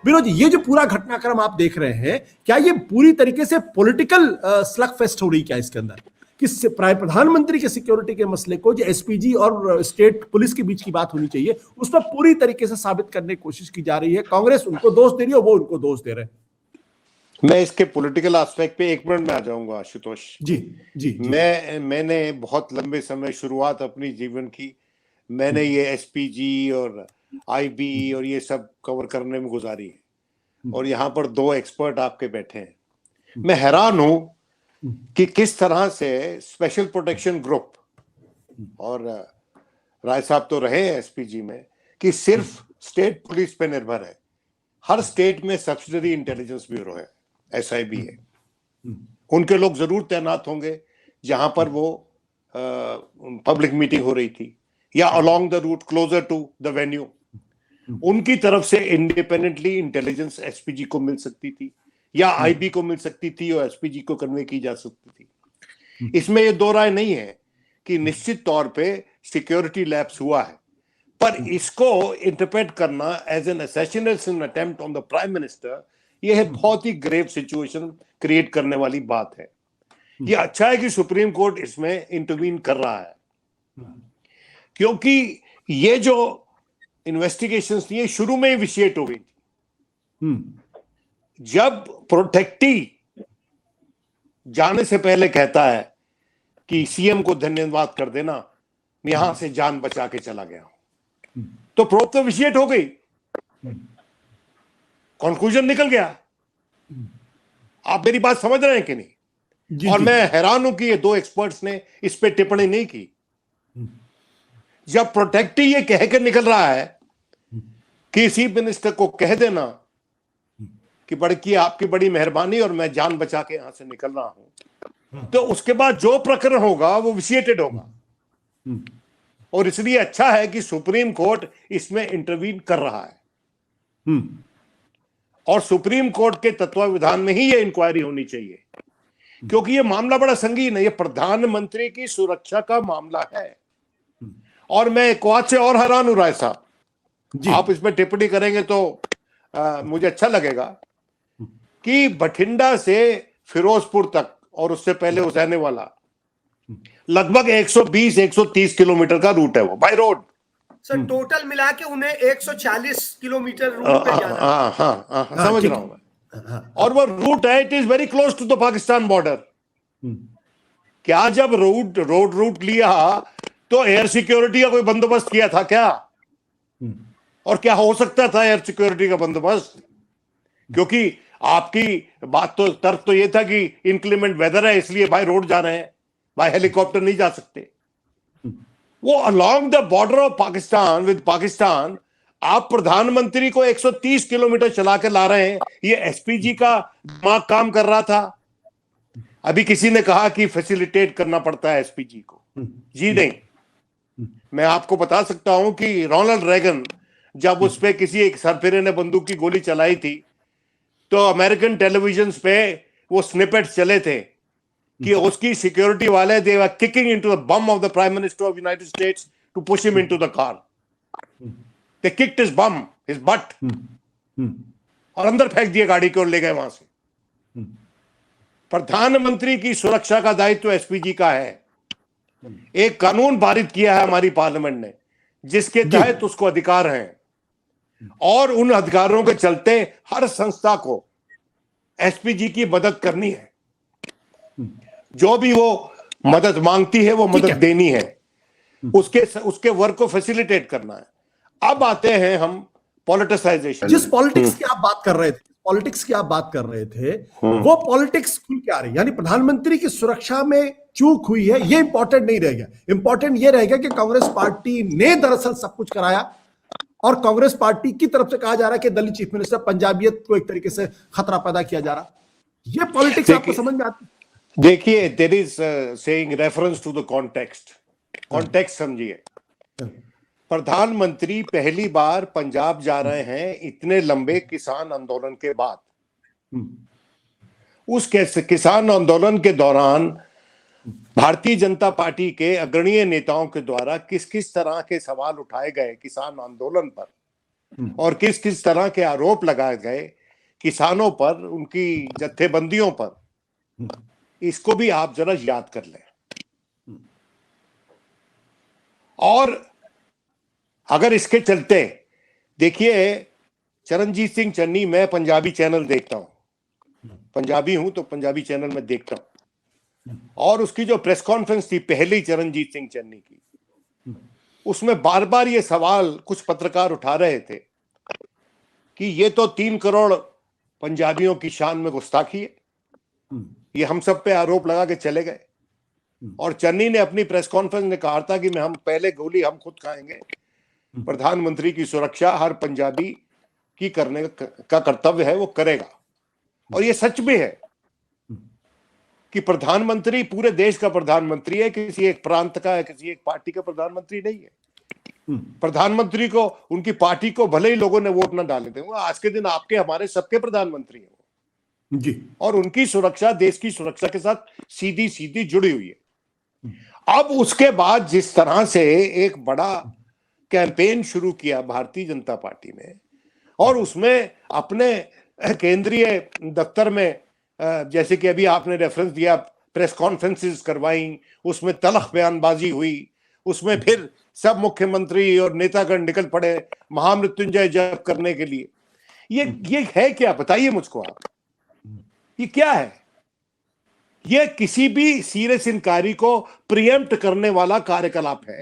विनोद जी, ये जो पूरा घटनाक्रम आप देख रहे हैं, क्या ये पूरी तरीके से पॉलिटिकल स्लग फेस्ट हो रही क्या इसके अंदर, कि प्रधानमंत्री के सिक्योरिटी के मसले को जो एसपीजी और स्टेट पुलिस के बीच की बात होनी चाहिए, उस पर पूरी तरीके से साबित करने की कोशिश की जा रही है। कांग्रेस उनको दोष दे रही है, वो उनको दोष दे रहे हैं। मैं इसके पॉलिटिकल एस्पेक्ट पे 1 मिनट में आ जाऊंगा आशुतोष जी जी, जी। मैंने बहुत लंबे समय शुरुआत अपनी जीवन की मैंने ये एसपीजी और आईबी और ये सब कवर करने में गुजारी है, और यहाँ पर 2 एक्सपर्ट आपके बैठे हैं। मैं हैरान हूं कि किस तरह से स्पेशल प्रोटेक्शन ग्रुप, और राय साहब तो रहे हैं एसपीजी में, कि सिर्फ स्टेट पुलिस पे निर्भर है। हर स्टेट में सब्सिडरी इंटेलिजेंस ब्यूरो है, एसआईबी है, उनके लोग जरूर तैनात होंगे जहां पर वो पब्लिक मीटिंग हो रही थी या along the route closer to the venue. उनकी तरफ से इंडिपेंडेंटली इंटेलिजेंस एसपीजी को मिल सकती थी या आईबी को मिल सकती थी और एसपीजी को कन्वे की जा सकती थी। इसमें ये दो राय नहीं है कि निश्चित तौर पे सिक्योरिटी लैप्स हुआ है, पर इसको इंटरप्रेट करना as an assassination attempt on the prime minister, यह बहुत ही ग्रेव सिचुएशन क्रिएट करने वाली बात है। ये अच्छा है कि सुप्रीम कोर्ट इसमें इंटरवीन कर रहा है, क्योंकि ये जो इन्वेस्टिगेशंस थी ये शुरू में ही विशिएट हो गई थी। जब प्रोटेक्टी जाने से पहले कहता है कि सीएम को धन्यवाद कर देना, मैं यहां से जान बचा के चला गया हूं, तो प्रोब तो विशिएट हो गई, कंक्लूजन निकल गया। आप मेरी बात समझ रहे हैं कि नहीं? और मैं हैरान हूं कि ये 2 एक्सपर्ट्स ने इस पे टिप्पणी नहीं की। जब प्रोटेक्टी ये कह के निकल रहा है कि चीफ मिनिस्टर को कह देना कि बड़की आपकी बड़ी मेहरबानी और मैं जान बचा के यहां से निकल रहा हूं, तो उसके बाद जो प्रकरण होगा वो विशिएटेड होगा। और इसलिए अच्छा है कि सुप्रीम कोर्ट इसमें इंटरवीन कर रहा है, और सुप्रीम कोर्ट के तत्वावधान में ही ये इंक्वायरी होनी चाहिए, क्योंकि ये मामला बड़ा संगीन है। ये प्रधानमंत्री की सुरक्षा का मामला है। और मैं एक बात से और हैरान हूं राय साहब, आप इसमें टिप्पणी करेंगे तो मुझे अच्छा लगेगा, कि बठिंडा से फिरोजपुर तक और उससे पहले हुसैन वाला लगभग 120-130 किलोमीटर का रूट है वो बाय रोड। सर टोटल मिला के उन्हें 140 किलोमीटर रूट पे जाना। हाँ, समझ रहा हूं मैं। और वो रूट है, it is very close to the Pakistan border. क्या जब रोड रूट लिया तो एयर सिक्योरिटी का कोई बंदोबस्त किया था क्या? और क्या हो सकता था एयर सिक्योरिटी का बंदोबस्त? क्योंकि आपकी बात तो तर्क तो ये था कि इनक्लीमेंट वेदर है इसलिए बाय रोड जा रहे हैं, बाय हेलीकॉप्टर नहीं जा सकते। वो along the border of Pakistan with Pakistan आप प्रधानमंत्री को 130 किलोमीटर चला के ला रहे हैं। ये एसपीजी का दिमाग काम कर रहा था। अभी किसी ने कहा कि फैसिलिटेट करना पड़ता है एसपीजी को। जी नहीं, मैं आपको बता सकता हूं कि रोनाल्ड रेगन जब उस पे किसी एक सरफिरे ने बंदूक की गोली चलाई थी, तो अमेरिकन टेलीविजन पे वो स्निपेट्स चले थे कि उसकी सिक्योरिटी वाले they were kicking into the bum of the prime minister of United States to push him into the car. They kicked his bum, his butt, और अंदर फेंक दिए गाड़ी को और ले गए वहां से। प्रधानमंत्री की सुरक्षा का दायित्व एसपीजी का है। एक कानून पारित किया है हमारी पार्लियामेंट ने, जिसके तहत उसको अधिकार हैं, और उन अधिकारों के चलते हर संस्था को एसपीजी की मदद करनी है। जो भी वो मदद मांगती है वो मदद देनी है, उसके वर्क को फैसिलिटेट करना है। अब आते हैं हम पॉलिटिसाइजेशन। जिस पॉलिटिक्स की आप बात कर रहे थे, वो पॉलिटिक्स खुल के आ रही है, यानी प्रधानमंत्री की सुरक्षा में चूक हुई है, ये इंपॉर्टेंट नहीं रहेगा। इंपॉर्टेंट ये रहेगा कि कांग्रेस पार्टी ने दरअसल सब कुछ कराया, और कांग्रेस पार्टी की तरफ से कहा जा रहा है कि दिल्ली चीफ मिनिस्टर पंजाबियत को एक तरीके से खतरा पैदा किया जा रहा। ये पॉलिटिक्स आपको समझ में आती? देखिए, there is saying reference to the context. Context समझिए। प्रधानमंत्री पहली बार पंजाब जा रहे हैं इतने लंबे किसान आंदोलन के बाद। उस किसान आंदोलन के दौरान भारतीय जनता पार्टी के अग्रणीय नेताओं के द्वारा किस किस तरह के सवाल उठाए गए किसान आंदोलन पर, और किस किस तरह के आरोप लगाए गए किसानों पर, उनकी जत्थेबंदियों पर, इसको भी आप जरा याद कर लें। और अगर इसके चलते, देखिए चरणजीत सिंह चन्नी, मैं पंजाबी चैनल देखता हूं, पंजाबी हूं तो पंजाबी चैनल में देखता हूं, और उसकी जो प्रेस कॉन्फ्रेंस थी पहली चरणजीत सिंह चन्नी की, उसमें बार बार ये सवाल कुछ पत्रकार उठा रहे थे कि ये तो 3 करोड़ पंजाबियों की शान में गुस्ताखी है, ये हम सब पे आरोप लगा के चले गए। और चन्नी ने अपनी प्रेस कॉन्फ्रेंस में कहा था कि हम पहले गोली हम खुद खाएंगे, प्रधानमंत्री की सुरक्षा हर पंजाबी की करने का कर्तव्य है, वो करेगा। और ये सच भी है कि प्रधानमंत्री पूरे देश का प्रधानमंत्री है, किसी एक प्रांत का है, किसी एक पार्टी का प्रधानमंत्री नहीं है। प्रधानमंत्री को, उनकी पार्टी को भले ही लोगों ने वोट ना डाले थे, वो आज के दिन आपके हमारे सबके प्रधानमंत्री है जी। और उनकी सुरक्षा देश की सुरक्षा के साथ सीधी सीधी जुड़ी हुई है। अब उसके बाद जिस तरह से एक बड़ा कैंपेन शुरू किया भारतीय जनता पार्टी ने, और उसमें अपने केंद्रीय दफ्तर में, जैसे कि अभी आपने रेफरेंस दिया, प्रेस कॉन्फ्रेंसेस करवाई, उसमें तलख बयानबाजी हुई, उसमें फिर सब मुख्यमंत्री और नेतागण निकल पड़े महामृत्युंजय जप करने के लिए। ये है क्या, बताइए मुझको आप, ये क्या है? ये किसी भी सीरियस इंक्वायरी को प्रिएम्प्ट करने वाला कार्यकलाप है।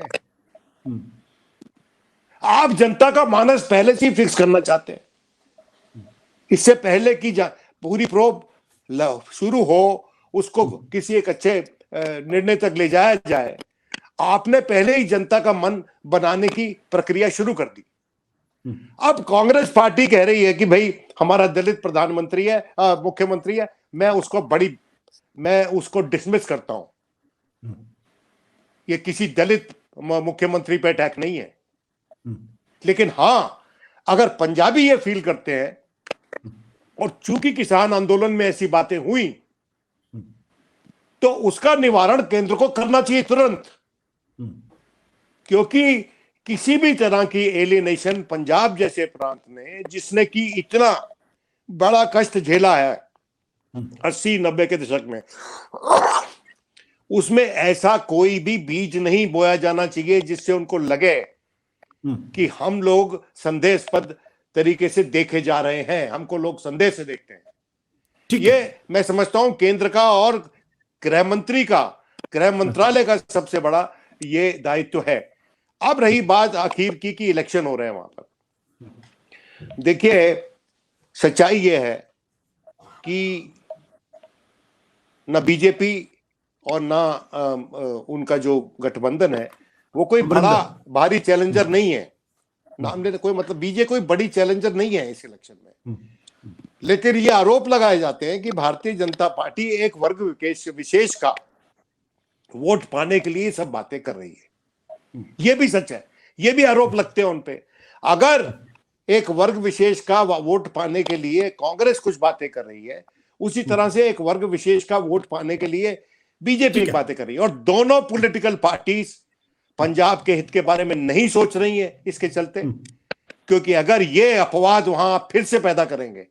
आप जनता का मानस पहले से ही फिक्स करना चाहते हैं, इससे पहले कि पूरी प्रोब शुरू हो, उसको किसी एक अच्छे निर्णय तक ले जाया जाए, आपने पहले ही जनता का मन बनाने की प्रक्रिया शुरू कर दी। अब कांग्रेस पार्टी कह रही है कि भाई हमारा दलित प्रधानमंत्री है, मुख्यमंत्री है, मैं उसको डिसमिस करता हूं। ये किसी दलित मुख्यमंत्री पे अटैक नहीं है। लेकिन हां, अगर पंजाबी ये फील करते हैं, और चूंकि किसान आंदोलन में ऐसी बातें हुई, तो उसका निवारण केंद्र को करना चाहिए तुरंत, क्योंकि किसी भी तरह की एलियनेशन पंजाब जैसे प्रांत ने, जिसने कि इतना बड़ा कष्ट झेला है 80-90 के दशक में, उसमें ऐसा कोई भी बीज नहीं बोया जाना चाहिए जिससे उनको लगे कि हम लोग संदेहास्पद तरीके से देखे जा रहे हैं, हमको लोग संदेह से देखते हैं। ये मैं समझता हूं केंद्र का और गृह मंत्रालय का सबसे बड़ा ये दायित्व है। अब रही बात आखिर की कि इलेक्शन हो रहे हैं वहां पर, देखिए सच्चाई ये है कि ना बीजेपी और ना उनका जो गठबंधन है वो कोई बड़ा भारी चैलेंजर नहीं है, नाम लेने कोई मतलब बीजेपी कोई बड़ी चैलेंजर नहीं है इस इलेक्शन में। लेकिन ये आरोप लगाए जाते हैं कि भारतीय जनता पार्टी एक वर्ग विशेष का वोट पाने के लिए सब बातें कर रही है। ये भी सच है, ये भी आरोप लगते हैं उन पे। अगर एक वर्ग विशेष का वोट पाने के लिए कांग्रेस कुछ बातें कर रही है, उसी तरह से एक वर्ग विशेष का वोट पाने के लिए बीजेपी बातें कर रही है, और दोनों पॉलिटिकल पार्टीज पंजाब के हित के बारे में नहीं सोच रही है इसके चलते। क्योंकि अगर ये अपवाद वहां फिर से पैदा करेंगे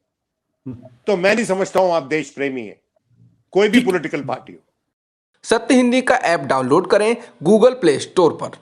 तो मैं नहीं समझता हूं आप देश प्रेमी है, कोई भी पॉलिटिकल पार्टी हो। सत्य हिंदी का ऐप डाउनलोड करें गूगल प्ले स्टोर पर।